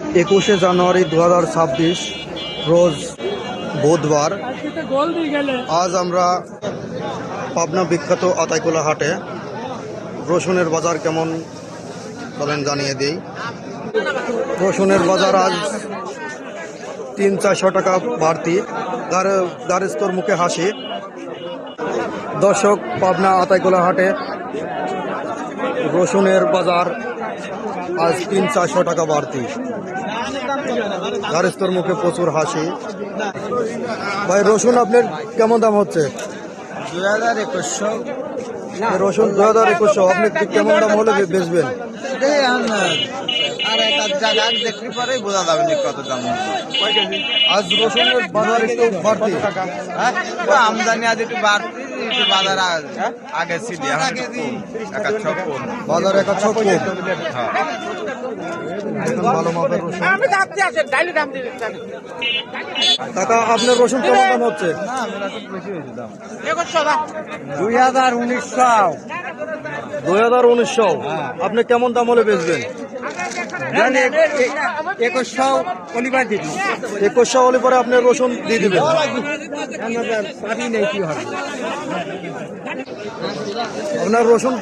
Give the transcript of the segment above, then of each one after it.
21শে জানুয়ারি 2026 রোজ বুধবার। আজ আমরা পাবনা বিখ্যাত আতাইকুলা হাটে রসুনের বাজার কেমন বলেন জানিয়ে দিই। রসুনের বাজার আজ 300-400 টাকা বাড়তি। দারিস্তর মুখে হাসি। দর্শক, পাবনা আতাইকুলা হাটে রসুনের বাজার আজ 300-400 টাকা বাড়তি। দারিস্তর মুখে প্রচুর হাসি। ভাই, রসুন আপনার কেমন দাম হচ্ছে? 2100। রসুন 2100। আপনি কেমন দাম হলে বেচবেন? আর একটা জায়গা দেখলে পরেই বোঝা যাবে না কত দাম। আজ রসুনের বাজার একটু বাড়তি। হ্যাঁ, আমদানি আজ একটু বাড়তি, একটু বাজার আগে ছিল বাজার 100 কম। ভালো মাপের রসুন। কাকা, আপনার রসুন কেমন দাম হচ্ছে? 2100। আপনি কেমন দাম হলে বেচবেন? 2100 হলে পরে আপনার রসুন দিয়ে দিবেন। আপনার রসুন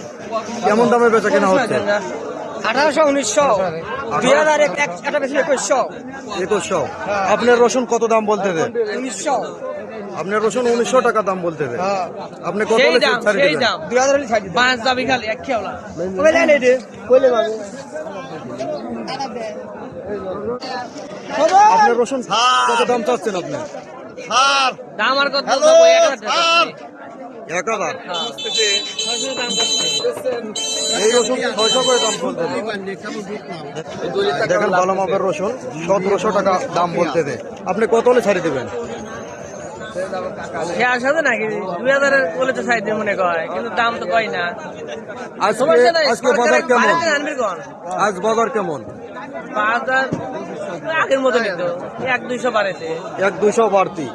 কেমন দামে বেচা কেনা হচ্ছে? 1800, 1900, 2100। আপনার রসুন কত দাম বলতে দেন? 1900। আপনার রসুন 1900 টাকা দাম বলতে দেন। আপনি কত হলে ছাড়ি দিবেন? 5 দাবি খালি এক খেওলা। আপনার রসুন কত দাম চাচ্ছেন আপনি? দাম আর কত? 1000। এই রসুন 600 করে দাম বলতে দেন। দেখেন, ভালো মাপের রসুন 1700 টাকা দাম বলতে দেন। আপনি কত হলে ছাড়ি দিবেন? শেয়ার সাথে নাকি 2000 বলে তো সাইড মনে করে, কিন্তু দাম তো কই না। আজকে বাজার কেমন? আজ বাজার কেমন? বাজার আগের মতো নিত, 1-200 বাড়েছে। 1-200 বাড়তি।